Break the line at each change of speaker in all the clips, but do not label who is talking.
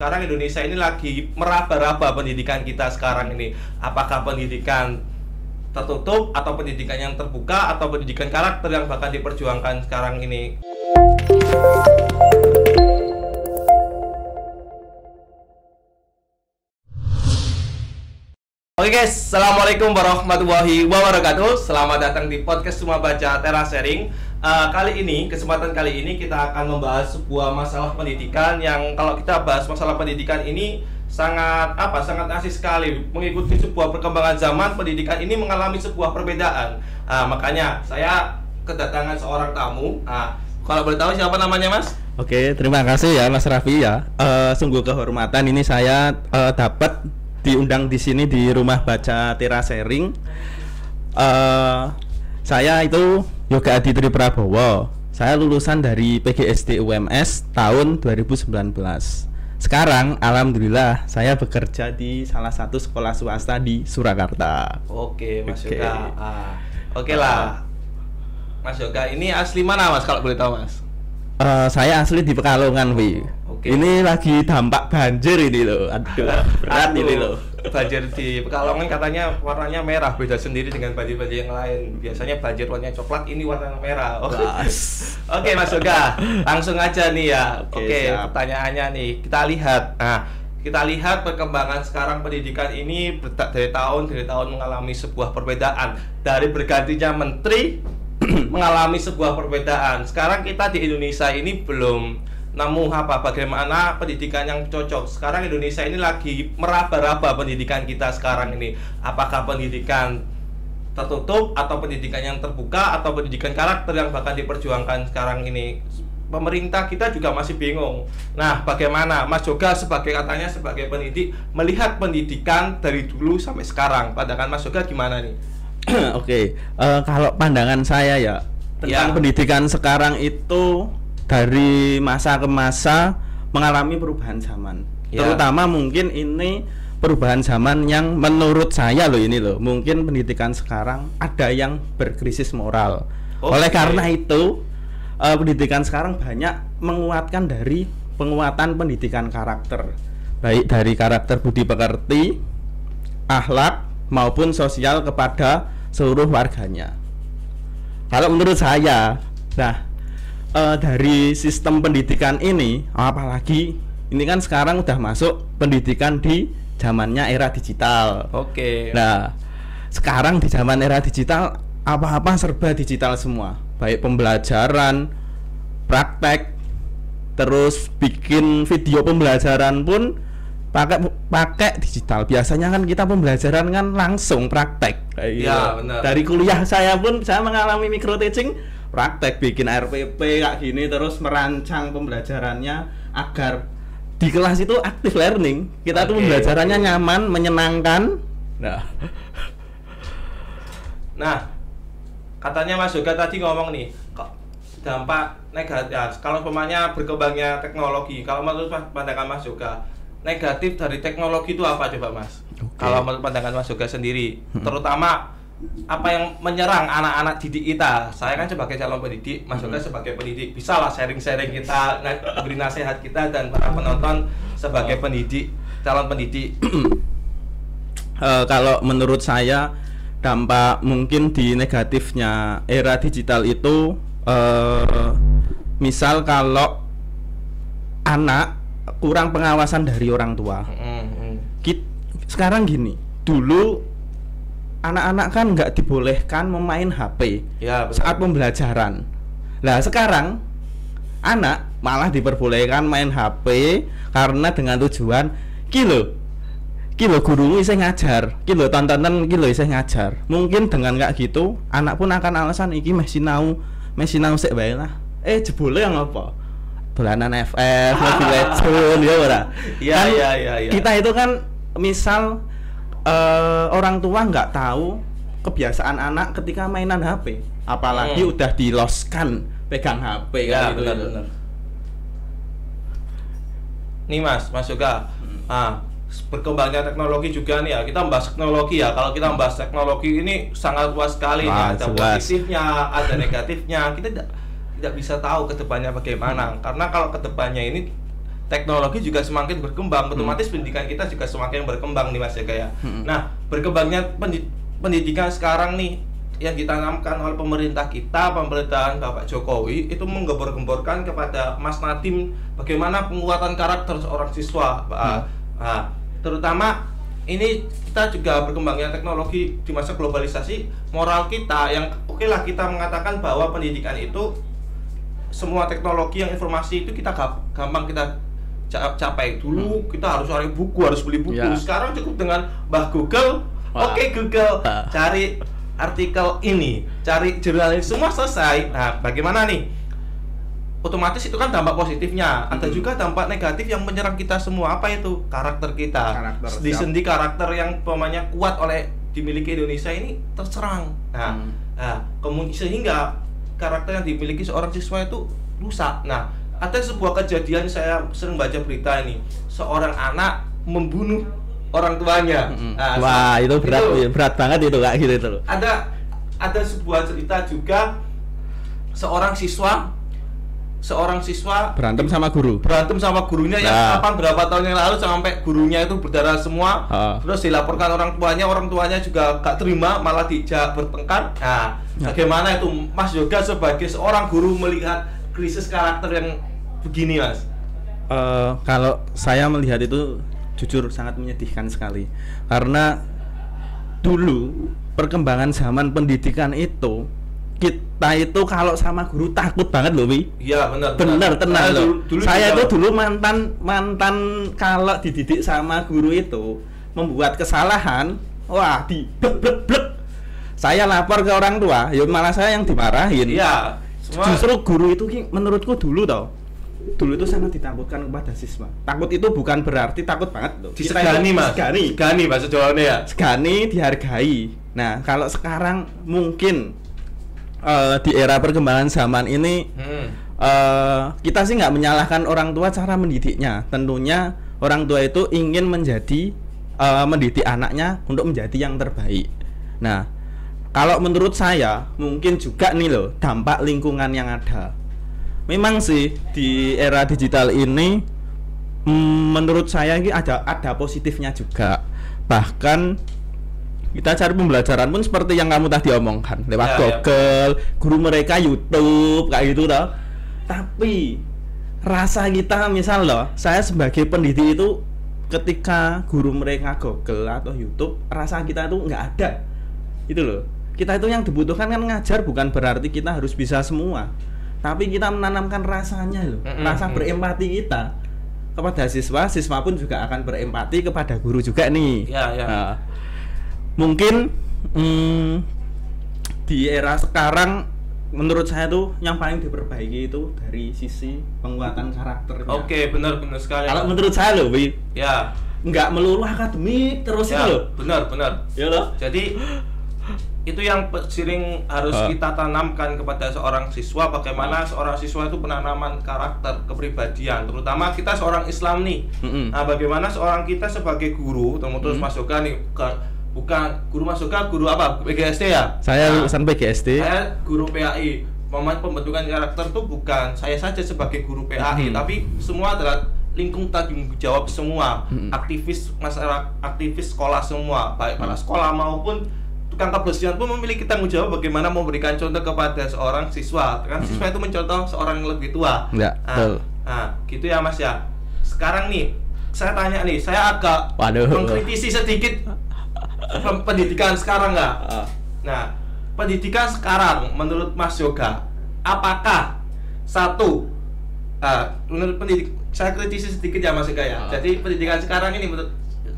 Sekarang Indonesia ini lagi meraba-raba pendidikan kita sekarang ini. Apakah pendidikan tertutup atau pendidikan yang terbuka atau pendidikan karakter yang bahkan diperjuangkan sekarang ini. Oke guys, assalamualaikum warahmatullahi wabarakatuh. Selamat datang di podcast Rumah Baca Teras Sharing. Kesempatan kali ini kita akan membahas sebuah masalah pendidikan yang kalau kita bahas masalah pendidikan ini sangat asik sekali. Mengikuti sebuah perkembangan zaman, pendidikan ini mengalami sebuah perbedaan. Makanya saya kedatangan seorang tamu. Kalau boleh tahu siapa namanya, Mas?
Oke, terima kasih ya Mas Raffi ya. Sungguh kehormatan ini saya dapat diundang di sini di Rumah Baca Teras Sharing. Saya itu Yoga Aditri Prabowo. Saya lulusan dari PGSD UMS tahun 2019. Sekarang alhamdulillah saya bekerja di salah satu sekolah swasta di Surakarta.
Oke, Mas Yoga. Oke lah. Mas Yoga, ini asli mana, Mas, kalau boleh tahu, Mas?
Saya asli di Pekalongan, Wi.
Oke.
Ini lagi dampak banjir ini loh. Aduh, berat ini loh.
Banjir di Pekalongan katanya warnanya merah, beda sendiri dengan banjir-banjir yang lain. Biasanya banjir warnanya coklat, ini warna merah. Oke, Mas Yoga, langsung aja nih ya. Oke, pertanyaannya nih, kita lihat. Kita lihat perkembangan sekarang pendidikan ini dari tahun mengalami sebuah perbedaan. Dari bergantinya menteri mengalami sebuah perbedaan. Sekarang kita di Indonesia ini belum bagaimana pendidikan yang cocok. Sekarang Indonesia ini lagi meraba-raba pendidikan kita sekarang ini. Apakah pendidikan tertutup atau pendidikan yang terbuka atau pendidikan karakter yang bahkan diperjuangkan sekarang ini. Pemerintah kita juga masih bingung. Nah, bagaimana Mas Yoga sebagai pendidik melihat pendidikan dari dulu sampai sekarang? Pandangan Mas Yoga gimana nih?
Oke, kalau pandangan saya ya tentang pendidikan sekarang itu dari masa ke masa mengalami perubahan zaman. Terutama mungkin ini perubahan zaman yang menurut saya mungkin pendidikan sekarang ada yang berkrisis moral. Oleh karena itu pendidikan sekarang banyak menguatkan dari penguatan pendidikan karakter, baik dari karakter budi pekerti, akhlak maupun sosial kepada seluruh warganya. Kalau menurut saya, dari sistem pendidikan ini, apalagi ini kan sekarang udah masuk pendidikan di zamannya era digital.
Oke.
Nah, sekarang di zaman era digital apa-apa serba digital semua, baik pembelajaran, praktek, terus bikin video pembelajaran pun pakai digital. Biasanya kan kita pembelajaran kan langsung praktek.
Iya, benar.
Dari kuliah saya pun saya mengalami micro teaching, praktek bikin RPP kayak gini, terus merancang pembelajarannya agar di kelas itu active learning. Kita tuh pembelajarannya nyaman, menyenangkan.
Nah, katanya Mas Yoga tadi ngomong nih, kok dampak negatif ya, kalau umpamanya berkembangnya teknologi. Kalau menurut pandangan Mas Yoga, negatif dari teknologi itu apa coba, Mas? Kalau menurut pandangan Mas Yoga sendiri, terutama apa yang menyerang anak-anak didik kita. Saya kan sebagai calon pendidik, Mas Yoga sebagai pendidik, bisa lah sharing-sharing kita, beri nasihat kita dan para penonton sebagai pendidik, calon pendidik.
Kalau menurut saya dampak mungkin di negatifnya era digital itu, misal kalau anak kurang pengawasan dari orang tua. Sekarang gini, dulu anak-anak kan nggak dibolehkan memain HP saat pembelajaran. Nah, sekarang anak malah diperbolehkan main HP karena dengan tujuan kilo guru isih ngajar, tontonan isih ngajar. Mungkin dengan kayak gitu, anak pun akan alasan iki meh sinau sik wae lah. Jebule yang apa? Dolanan FF, Mobile Legends ya ora. Iya. Kita itu kan misal orang tua nggak tahu kebiasaan anak ketika mainan HP, apalagi udah diloskan pegang HP kan gitu.
Benar. Nih Mas Yoga, berkembangnya teknologi juga nih ya. Kita membahas teknologi ya. Kalau kita membahas teknologi ini sangat luas sekali nih. Ada positifnya, ada negatifnya. Kita tidak bisa tahu kedepannya bagaimana. Karena kalau kedepannya ini teknologi juga semakin berkembang, otomatis pendidikan kita juga semakin berkembang nih Mas Yoga ya. Nah, berkembangnya pendidikan sekarang nih yang ditanamkan oleh pemerintah kita, pemerintahan Bapak Jokowi itu menggembor-gemborkan kepada Mas Nadiem bagaimana penguatan karakter seorang siswa. Terutama ini kita juga berkembangnya teknologi di masa globalisasi, moral kita yang oke lah kita mengatakan bahwa pendidikan itu semua teknologi yang informasi itu kita gampang kita capai. Dulu kita harus cari buku, harus beli buku. Sekarang cukup dengan Mbah Google. Oke Google, cari artikel ini, cari jurnal ini, semua selesai. Nah, bagaimana nih? Otomatis itu kan dampak positifnya. Ada juga dampak negatif yang menyerang kita semua. Apa itu? Karakter kita. Di sendi karakter yang pemanya kuat oleh dimiliki Indonesia ini terserang. Sehingga karakter yang dimiliki seorang siswa itu rusak. Nah, ada sebuah kejadian, saya sering baca berita ini, seorang anak membunuh orang tuanya.
Wah, itu berat banget itu Kak, gitu itu.
Ada sebuah cerita juga seorang siswa
berantem sama
gurunya yang berapa tahun yang lalu sampai gurunya itu berdarah semua. Terus dilaporkan orang tuanya juga gak terima, malah dijak bertengkar. Bagaimana itu Mas Yoga sebagai seorang guru melihat krisis karakter yang begini Mas?
Kalau saya melihat itu jujur sangat menyedihkan sekali, karena dulu perkembangan zaman pendidikan itu kita itu kalau sama guru takut banget loh, Wi.
Iya,
benar tenang loh. Saya itu dulu mantan kalau dididik sama guru itu membuat kesalahan, wah blek. Saya lapor ke orang tua, ya malah saya yang dimarahin.
Iya.
Justru guru itu menurutku dulu itu sangat ditakutkan kepada siswa. Takut itu bukan berarti takut banget loh.
Disegani Mas. Segani bahasa Jawanya ya.
Segani, dihargai. Nah, kalau sekarang mungkin di era perkembangan zaman ini kita sih nggak menyalahkan orang tua cara mendidiknya. Tentunya orang tua itu ingin mendidik anaknya untuk menjadi yang terbaik. Nah, kalau menurut saya mungkin juga nih loh dampak lingkungan yang ada. Memang sih di era digital ini menurut saya ini ada positifnya juga. Bahkan kita cari pembelajaran pun seperti yang kamu tadi omongkan lewat Google, guru mereka YouTube kayak gitu loh. Tapi rasa kita misal loh, saya sebagai pendidik itu ketika guru mereka Google atau YouTube, rasa kita itu nggak ada. Itu loh. Kita itu yang dibutuhkan kan ngajar, bukan berarti kita harus bisa semua. Tapi kita menanamkan rasanya loh, rasa berempati kita kepada siswa pun juga akan berempati kepada guru juga nih. Nah, mungkin di era sekarang menurut saya tuh yang paling diperbaiki itu dari sisi penguatan karakternya.
Oke, benar sekali.
Kalau menurut saya loh, Wi.
Ya.
Nggak melulu akademik terus itu loh.
Benar. Ya loh. Jadi itu yang sering harus kita tanamkan kepada seorang siswa, bagaimana seorang siswa itu penanaman karakter, kepribadian, terutama kita seorang Islam nih. Nah, bagaimana seorang kita sebagai guru, terus Mas Yoga nih, bukan guru Mas Yoga, guru apa? PGSD ya?
Saya lulusan PGSD.
Saya guru PAI. Pembentukan karakter itu bukan saya saja sebagai guru PAI, tapi semua adalah lingkung tanggung jawab semua, aktivis masyarakat, aktivis sekolah semua, baik para sekolah maupun tukang kebersihan pun memiliki tanggung jawab bagaimana memberikan contoh kepada seorang siswa. Kan siswa itu mencontoh seorang yang lebih tua. Gitu ya Mas ya. Sekarang nih, saya tanya nih, saya agak mengkritisi sedikit pendidikan sekarang nggak? Nah, pendidikan sekarang menurut Mas Yoga, apakah menurut saya kritisi sedikit ya Mas Yoga ya. Jadi pendidikan sekarang ini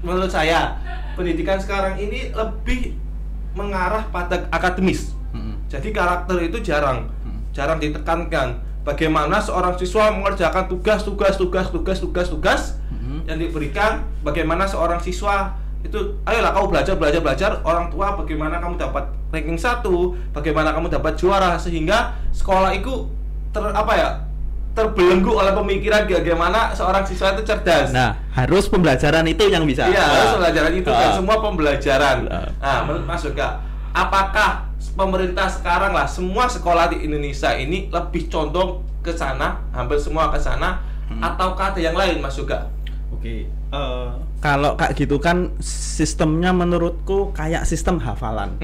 menurut saya, pendidikan sekarang ini lebih mengarah pada akademis. Jadi karakter itu jarang ditekankan. Bagaimana seorang siswa mengerjakan tugas yang diberikan, bagaimana seorang siswa itu, ayolah kau belajar, orang tua bagaimana kamu dapat ranking 1, bagaimana kamu dapat juara, sehingga sekolah itu terbelenggu oleh pemikiran bagaimana seorang siswa itu cerdas.
Nah, harus pembelajaran itu yang bisa.
Iya, harus pembelajaran itu dan semua pembelajaran. Nah, menurut Mas Yoga, apakah pemerintah sekarang lah semua sekolah di Indonesia ini lebih condong ke sana, hampir semua ke sana, ataukah ada yang lain Mas Yoga?
Oke. Kalau kayak gitu kan sistemnya menurutku kayak sistem hafalan.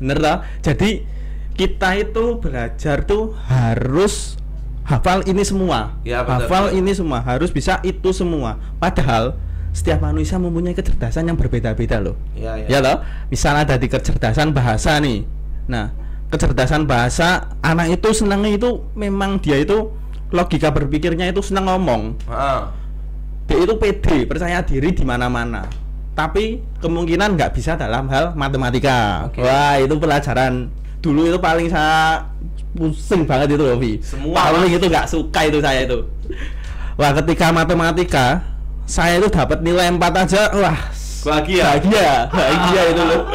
Bener lah. Jadi kita itu belajar tuh harus hafal ini semua.
Ya, betul.
Hafal ini semua, harus bisa itu semua. Padahal setiap manusia mempunyai kecerdasan yang berbeda-beda loh. Ya loh. Misalnya ada di kecerdasan bahasa nih. Nah, kecerdasan bahasa anak itu senangnya itu memang dia itu logika berpikirnya itu senang ngomong. Dia itu pede, percaya diri di mana-mana. Tapi kemungkinan nggak bisa dalam hal matematika. Wah, itu pelajaran dulu itu paling saya pusing banget itu loh, Vi. Paling itu nggak suka itu saya itu. Wah, ketika matematika saya itu dapat nilai 4 aja, wah bahagia itu loh.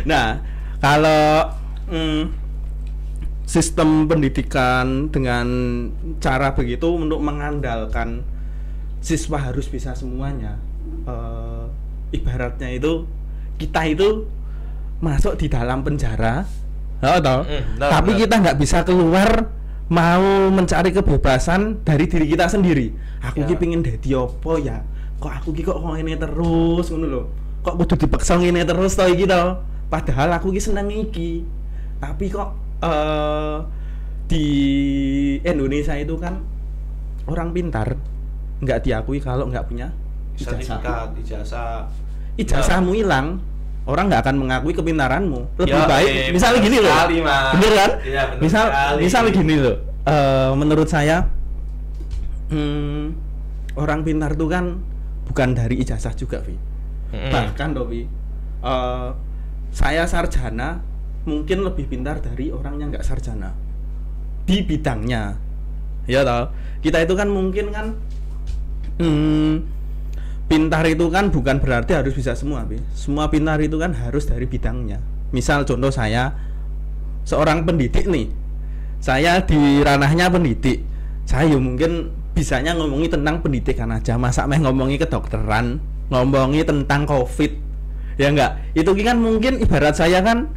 Nah, kalau sistem pendidikan dengan cara begitu untuk mengandalkan siswa harus bisa semuanya, ibaratnya itu kita itu masuk di dalam penjara, tapi kita nggak bisa keluar, mau mencari kebebasan dari diri kita sendiri. Aku ki pengin dadi opo ya? Kok aku ki kok ngene terus ngono lho. Kok kudu dipaksa ngene terus to iki to? Padahal aku ki seneng iki. Tapi kok di Indonesia itu kan orang pintar nggak diakui kalau nggak punya
ijazah.
Ijazahmu hilang, orang nggak akan mengakui kepintaranmu. Lebih baik misalnya gini loh. Bener kan? Ya, misal gini loh. Menurut saya orang pintar tuh kan bukan dari ijazah juga, Vi. Bahkan Vi, saya sarjana mungkin lebih pintar dari orang yang nggak sarjana di bidangnya. Ya toh, kita itu kan mungkin kan pintar itu kan bukan berarti harus bisa semua, Vi. Semua pintar itu kan harus dari bidangnya. Misal contoh saya seorang pendidik nih, saya di ranahnya pendidik, saya mungkin bisanya ngomongi tentang pendidikan aja, masa meh ngomongi kedokteran, ngomongi tentang COVID, ya enggak? Itu kan mungkin ibarat saya kan,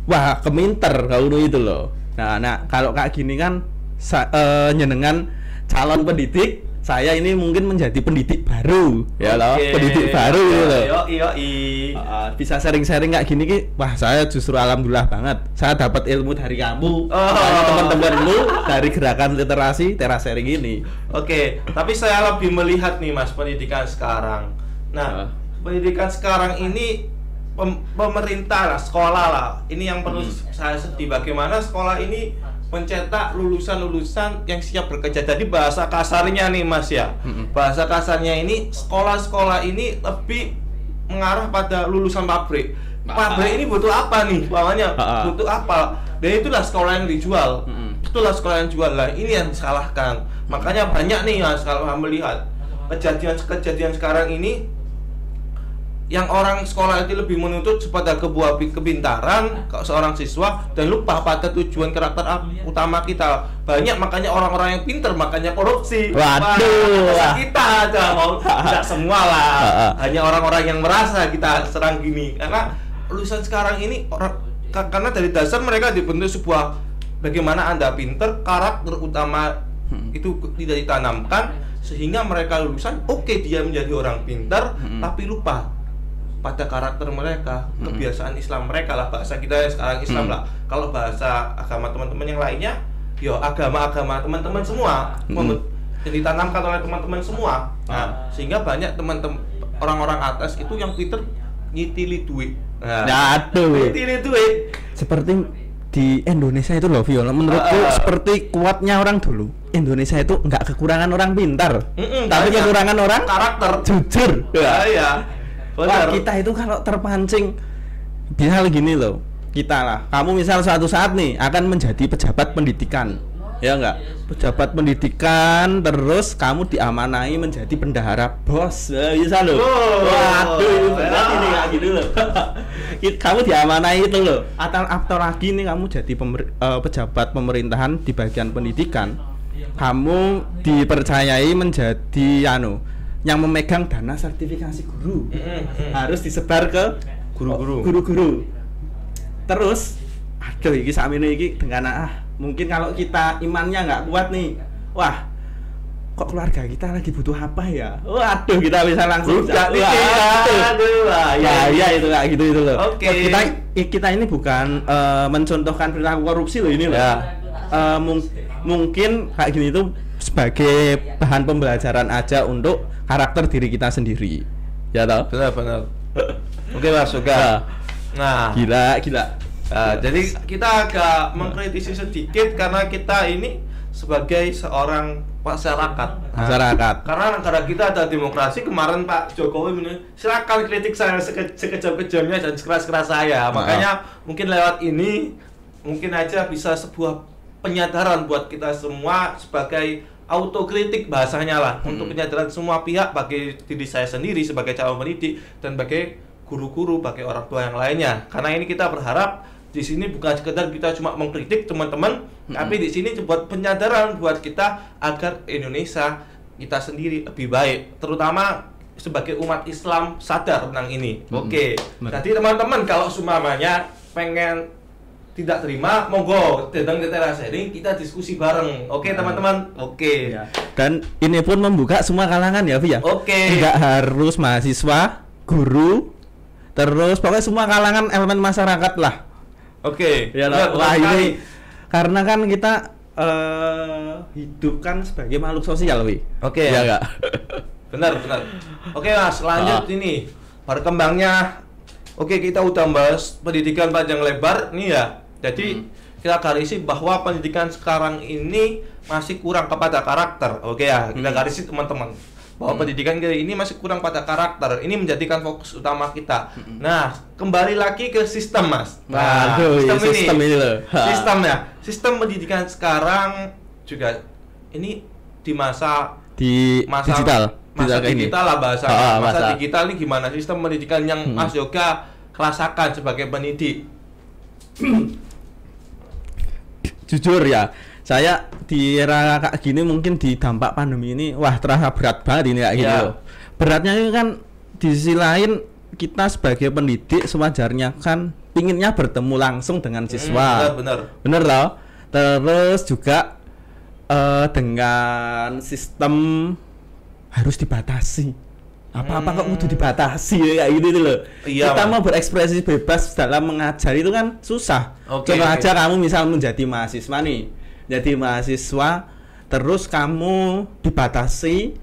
wah keminter kalau itu loh. Nah kalau kayak gini kan nyenengan calon pendidik, saya ini mungkin menjadi pendidik baru, ya loh, pendidik baru gitu loh. Bisa sharing-sharing kayak gini ki, wah saya justru alhamdulillah banget. Saya dapat ilmu dari kamu, dari teman-teman lu, dari gerakan literasi teras sharing ini.
Tapi saya lebih melihat nih Mas pendidikan sekarang. Nah, pendidikan sekarang ini pemerintah lah, sekolah lah. Ini yang perlu saya sedih, bagaimana sekolah ini mencetak lulusan-lulusan yang siap bekerja. Jadi bahasa kasarnya nih Mas ya, bahasa kasarnya ini sekolah-sekolah ini lebih mengarah pada lulusan pabrik. Pabrik ini butuh apa nih? Bawahnya butuh apa? Dan itulah sekolah yang dijual. Itulah sekolah yang jual lah. Ini yang disalahkan. Makanya banyak nih Mas kalau melihat kejadian sekarang ini, yang orang sekolah itu lebih menuntut pada kebuah kepintaran seorang siswa dan lupa pada tujuan karakter utama kita. Banyak makanya orang-orang yang pintar makanya korupsi.
Waduh,
kita aja mau tidak semua lah. Hanya orang-orang yang merasa kita serang gini. Karena lulusan sekarang ini karena dari dasar mereka dibentuk sebuah bagaimana Anda pintar, karakter utama itu tidak ditanamkan sehingga mereka lulusan dia menjadi orang pintar tapi lupa pada karakter mereka, kebiasaan Islam mereka lah, bahasa kita sekarang Islam lah. Kalau bahasa agama teman-teman yang lainnya, agama-agama teman-teman semua yang ditanamkan oleh teman-teman semua. Nah, sehingga banyak teman-teman orang-orang atas itu yang pinter nyitili duit. Nyitili duit.
Seperti di Indonesia itu loh, Viola. Menurutku seperti kuatnya orang dulu. Indonesia itu nggak kekurangan orang pintar, tapi kekurangan orang
karakter
jujur.
Iya.
Wah, kita itu kalau terpancing bisa gini loh, kita lah, kamu misal suatu saat nih akan menjadi pejabat pendidikan, ya enggak, pejabat pendidikan, terus kamu diamanai menjadi bendahara bos, bisa loh. Waduh, berarti nih kayak gitu loh. Kamu diamanai itu loh, atau lagi nih kamu jadi pejabat pemerintahan di bagian pendidikan, kamu dipercayai menjadi yang memegang dana sertifikasi guru, harus disebar ke guru-guru. Terus, ini sakmene iki dengan mungkin kalau kita imannya nggak kuat nih, wah kok keluarga kita lagi butuh apa ya? Waduh, kita bisa langsung ya itu kayak gitu itu loh.
Oke.
Kita ini bukan mencontohkan perilaku korupsi loh ini loh. Ya. Mungkin kayak gini itu sebagai bahan pembelajaran aja untuk karakter diri kita sendiri. Ya toh?
Benar. Oke Mas Yoga. Nah,
gila.
Jadi kita agak mengkritisi sedikit karena kita ini sebagai seorang masyarakat. Karena negara kita ada demokrasi. Kemarin Pak Jokowi silakan kritik saya sekejam-kejamnya dan sekeras-keras saya. Makanya mungkin lewat ini mungkin aja bisa sebuah penyadaran buat kita semua sebagai autokritik bahasanya lah, untuk penyadaran semua pihak, bagi diri saya sendiri sebagai calon pendidik dan bagi guru-guru, bagi orang tua yang lainnya. Karena ini kita berharap di sini bukan sekedar kita cuma mengkritik teman-teman, tapi di sini buat penyadaran buat kita agar Indonesia kita sendiri lebih baik, terutama sebagai umat Islam sadar tentang ini. Oke. Jadi teman-teman kalau sumamanya pengen tidak terima, monggo datang ke teras sharing, kita diskusi bareng. Oke, teman-teman. Oke.
Ya. Dan ini pun membuka semua kalangan ya, Vi ya.
Oke.
Enggak harus mahasiswa, guru, terus pokoknya semua kalangan elemen masyarakat lah.
Oke.
Ya, wah ini karena kan kita hidup kan sebagai makhluk sosial, Vi.
Oke.
Ya enggak?
Benar. Oke, Mas, lanjut ini. Berkembangnya. Oke, kita udah bahas pendidikan panjang lebar nih ya. Jadi kita garisi bahwa pendidikan sekarang ini masih kurang kepada karakter. Oke ya, kita garisi teman-teman bahwa pendidikan ini masih kurang pada karakter. Ini menjadikan fokus utama kita. Nah, kembali lagi ke sistem, Mas. Nah, sistem ini loh. Sistem pendidikan sekarang juga ini di masa
digital.
Masa digital lah bahasanya. Masa digital ini gimana sistem pendidikan yang Mas Yoga rasakan sebagai pendidik?
Jujur ya, saya di era kayak gini mungkin di dampak pandemi ini wah terasa berat banget ini kayak gitu. Beratnya itu kan di sisi lain kita sebagai pendidik sewajarnya kan pinginnya bertemu langsung dengan siswa. Bener loh. Terus juga dengan sistem harus dibatasi. Apa-apa kok kudu dibatasi ya kayak gitu loh. Kita mau berekspresi bebas dalam mengajar itu kan susah. Coba aja kamu misal menjadi mahasiswa nih. Jadi mahasiswa terus kamu dibatasi,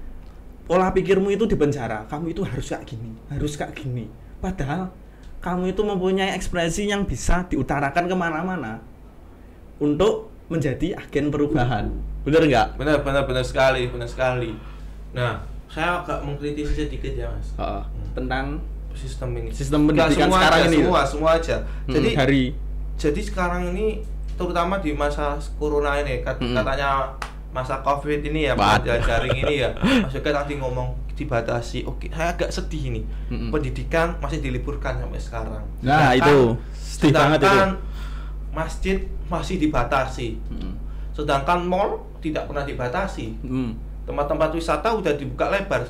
pola pikirmu itu dipenjara. Kamu itu harus kayak gini. Padahal kamu itu mempunyai ekspresi yang bisa diutarakan kemana-mana untuk menjadi agen perubahan. Bener nggak?
Benar sekali. Nah, saya agak mengkritisi sedikit ya, Mas.
Tentang
sistem ini.
Sistem pendidikan sekarang ini.
Semua aja. Jadi sekarang ini terutama di masa corona ini katanya masa Covid ini ya, jaring ini ya. Mas Yoga tadi ngomong dibatasi. Oke, saya agak sedih ini. Pendidikan masih diliburkan sampai sekarang.
Nah, itu sedih banget itu.
Masjid masih dibatasi. Sedangkan mall tidak pernah dibatasi. Tempat-tempat wisata udah dibuka lebar.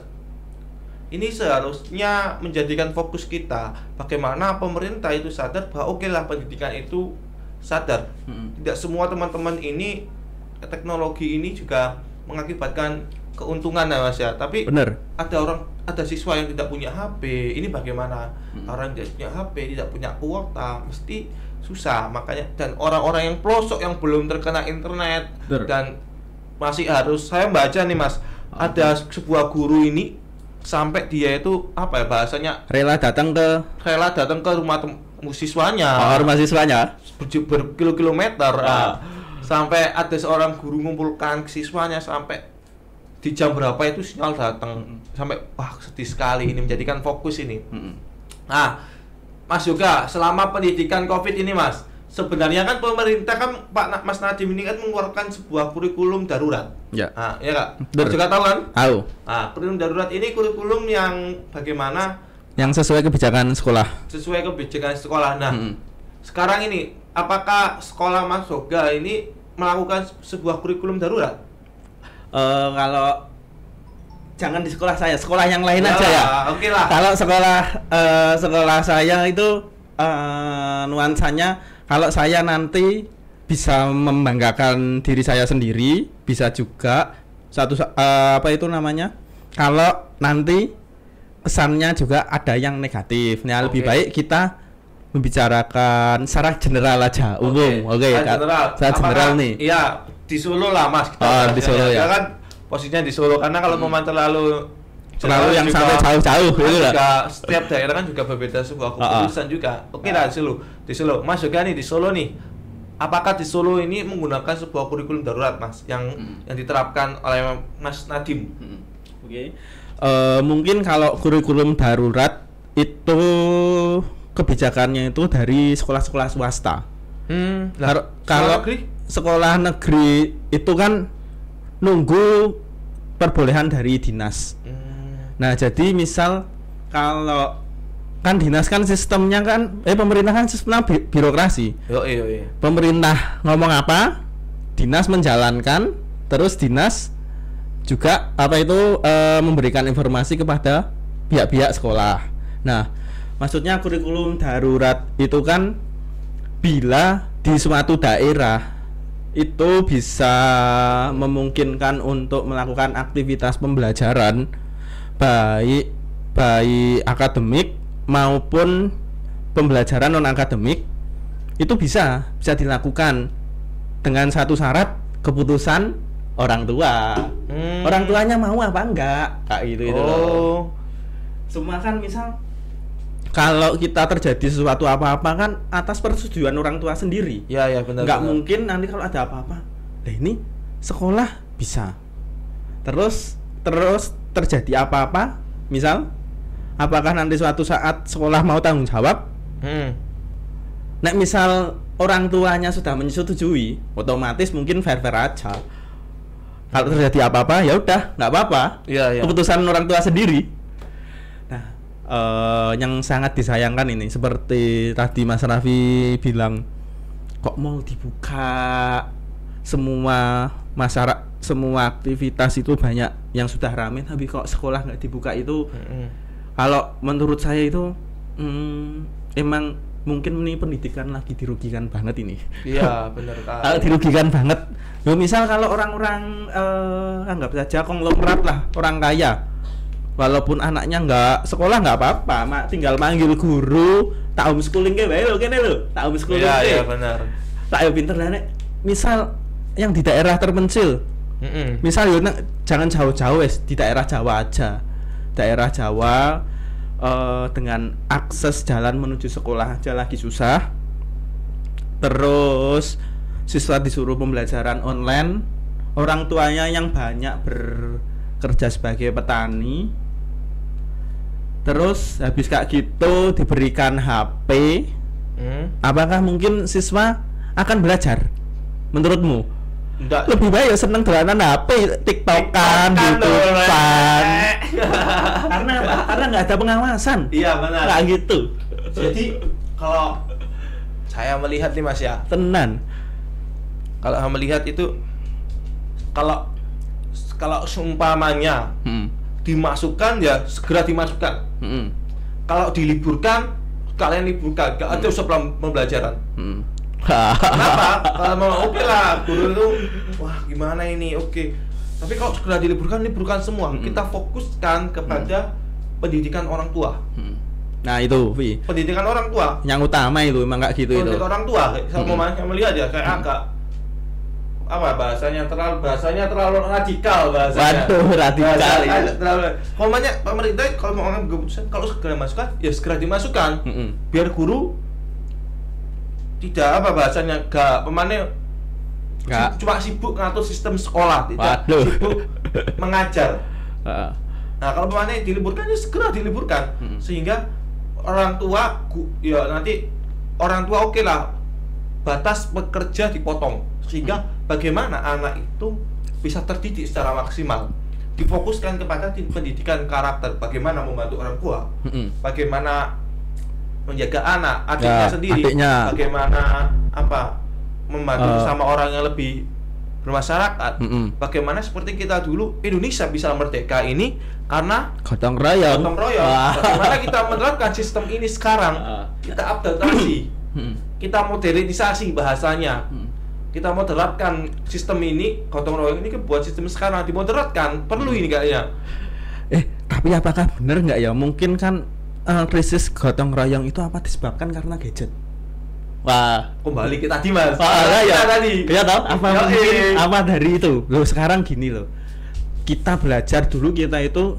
Ini seharusnya menjadikan fokus kita bagaimana pemerintah itu sadar bahwa oke lah pendidikan itu sadar. Tidak semua teman-teman ini teknologi ini juga mengakibatkan keuntungan ya, Mas ya. Tapi ada siswa yang tidak punya HP. Ini bagaimana? Orang yang tidak punya HP, tidak punya kuota, mesti susah. Makanya dan orang-orang yang pelosok yang belum terkena internet dan masih harus, saya baca nih Mas, ada sebuah guru ini sampai dia itu apa ya bahasanya
rela datang ke
rumah siswanya, berkilo-kilometer, sampai ada seorang guru mengumpulkan siswanya sampai di jam berapa itu sinyal datang, sampai wah sedih sekali. Ini menjadikan fokus ini. Nah, Mas Yoga, selama pendidikan Covid ini Mas, sebenarnya kan pemerintah kan Mas Nadiem ini kan mengeluarkan sebuah kurikulum darurat. Ya. Nah, ya Kak. Mas juga tahu kan?
Tahu.
Nah, kurikulum darurat ini kurikulum yang bagaimana?
Yang sesuai kebijakan sekolah.
Nah, sekarang ini apakah sekolah Mas Yoga ini melakukan sebuah kurikulum darurat?
Kalau jangan di sekolah saya, sekolah yang lain aja ya.
Oke lah.
Kalau sekolah saya itu nuansanya kalau saya nanti bisa membanggakan diri saya sendiri, bisa juga apa itu namanya? Kalau nanti kesannya juga ada yang negatif. Nah, lebih baik kita membicarakan secara general aja, umum. Secara general nih.
Iya, di Solo lah Mas.
Di Solo ya.
Kan posisinya di Solo, karena kalau memang terlalu
yang sampai jauh-jauh gitu
juga, setiap daerah kan juga berbeda sebuah keputusan juga. Oke lah di Solo. Mas juga nih di Solo nih. Apakah di Solo ini menggunakan sebuah kurikulum darurat Mas yang diterapkan oleh Mas Nadim?
Mungkin kalau kurikulum darurat itu kebijakannya itu dari sekolah-sekolah swasta. Kalau sekolah negeri itu kan nunggu perbolehan dari dinas. Nah, jadi misal kalau kan dinas kan sistemnya kan pemerintah kan sistemnya birokrasi. Pemerintah ngomong apa, dinas menjalankan, terus dinas juga memberikan informasi kepada pihak-pihak sekolah. Nah, maksudnya kurikulum darurat itu kan bila di suatu daerah itu bisa memungkinkan untuk melakukan aktivitas pembelajaran baik akademik maupun pembelajaran non akademik, itu bisa dilakukan dengan satu syarat, keputusan orang tua. Orang tuanya mau apa enggak kayak gitu itu loh. Semua kan misal kalau kita terjadi sesuatu apa-apa kan atas persetujuan orang tua sendiri.
Iya benar.
Enggak mungkin nanti kalau ada apa-apa, ini sekolah bisa. Terus terjadi apa-apa, misal apakah nanti suatu saat sekolah mau tanggung jawab? Nek misal orang tuanya sudah menyetujui, otomatis mungkin fair aja. Kalau terjadi apa-apa ya udah, nggak apa-apa. Keputusan orang tua sendiri. Nah, yang sangat disayangkan ini seperti tadi Mas Raffi bilang, kok mau dibuka semua masyarakat, semua aktivitas itu banyak yang sudah ramai, tapi kok sekolah nggak dibuka itu? Kalau menurut saya itu emang mungkin ini pendidikan lagi dirugikan banget ini.
Iya benar.
Kalau dirugikan banget. Misal kalau orang-orang anggap saja konglomerat lah, orang kaya, walaupun anaknya nggak sekolah nggak apa-apa, tinggal manggil guru, tak homeschooling ke wae lho kene lho, tak homeschooling.
Iya benar.
Tak yo pinter lah nek. Misal yang di daerah terpencil, misal yo jangan jauh-jauh di daerah Jawa aja. Daerah Jawa dengan akses jalan menuju sekolah aja lagi susah. Terus siswa disuruh pembelajaran online, orang tuanya yang banyak bekerja sebagai petani. Terus habis kayak gitu diberikan HP, apakah mungkin siswa akan belajar? Menurutmu?
Enggak.
Lebih baik ya seneng dolanan HP, TikTokan, YouTubean. Karena apa? Karena nggak ada pengawasan.
Iya benar.
Kayak gitu.
Jadi kalau saya melihat nih Mas ya,
tenan.
Kalau saya melihat itu, kalau seumpamanya dimasukkan ya segera dimasukkan. Kalau diliburkan, kalian liburkan. Gak ada usah pembelajaran. Kenapa? Kalau mau oke lah, guru itu wah gimana ini, oke. Tapi kalau segera liburkan semua. Kita fokuskan kepada pendidikan orang tua.
Nah itu, Vi.
Pendidikan orang tua.
Yang utama itu emang kayak gitu itu.
Pendidikan orang tua. Saya melihat ya kayak agak apa bahasanya terlalu radikal bahasanya.
Waduh, radikal.
Komanya pemerintah kalau mau mengambil keputusan kalau segera masukkan ya segera dimasukkan. Biar guru tidak apa bahasanya cuma sibuk ngatur sistem sekolah, tidak sibuk mengajar. Nah kalau pemainnya diliburkan ya segera diliburkan sehingga orang tua ya nanti orang tua oke lah batas bekerja dipotong sehingga bagaimana anak itu bisa terdidik secara maksimal, difokuskan kepada pendidikan karakter, bagaimana membantu orang tua, bagaimana menjaga adiknya sendiri, bagaimana membantu sama orang yang lebih bermasyarakat, bagaimana seperti kita dulu Indonesia bisa merdeka ini karena
gotong royong.
Bagaimana kita menerapkan sistem ini sekarang, kita adaptasi, kita modernisasi bahasanya, kita mau terapkan sistem ini, gotong royong ini buat sistem sekarang dimoderatkan, perlu ini kayaknya.
Tapi apakah benar nggak ya? Mungkin kan krisis gotong royong itu apa disebabkan karena gadget? Wah,
kembali ke tadi Mas.
Ya tadi. Ya toh, apa dari itu? Loh sekarang gini loh. Kita belajar dulu, kita itu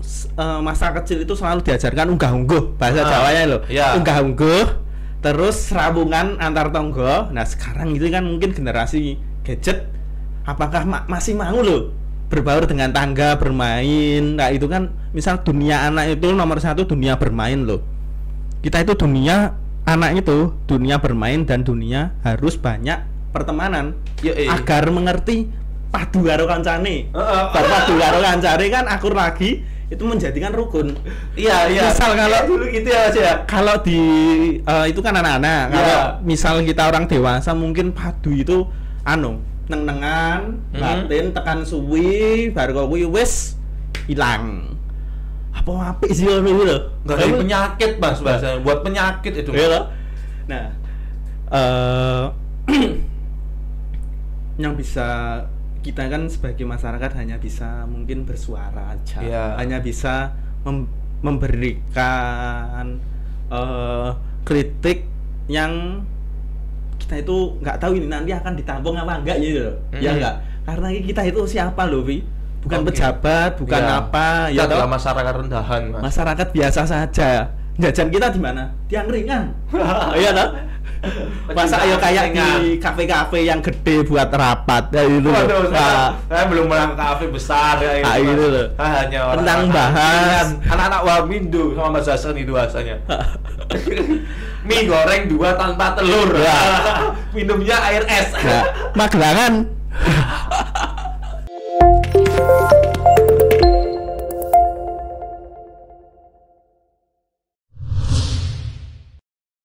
masa kecil itu selalu diajarkan unggah-ungguh, bahasa Jawanya loh. Ya. Unggah-ungguh, terus serabungan antar tonggo. Nah, sekarang itu kan mungkin generasi gadget, apakah masih mau loh berbaur dengan tangga, bermain. Nah, itu kan misal dunia anak itu nomor 1 dunia bermain loh. Kita itu dunia anak itu dunia bermain dan dunia harus banyak pertemanan agar mengerti padu karo kancane. Padu karo kancane kan akur lagi itu menjadikan rukun. Iya. Misal kalau dulu gitu ya Mas ya. Kalau di itu kan anak-anak. Kalau misal kita orang dewasa mungkin padu itu neng-nengan, batin tekan suwi, baru kuwi wis ilang. Apa apik sih ngono iki lho.
Enggak ada penyakit Mas, bahasa buat penyakit itu.
Iya. Nah, yang bisa kita kan sebagai masyarakat hanya bisa mungkin bersuara aja. Hanya bisa memberikan kritik yang kita itu nggak tahu ini nanti akan ditampung apa enggak gitu loh. Ya enggak. Karena kita itu siapa loh, Vi? Bukan pejabat, bukan apa,
ya toh. Masyarakat rendahan, Mas.
Masyarakat biasa saja. Jajan kita di mana? Di angkringan. Iya toh? Masa ayo kayak di kafe-kafe yang gede buat rapat ya itu.
Waduh, saya belum pernah ke kafe besar ya itu.
Itu loh.
Hanya orang
tentang bahas
anak-anak Wamindu sama Mas Hasan itu bahasanya. Mie goreng 2 tanpa telur. Minumnya air es.
Magelangan.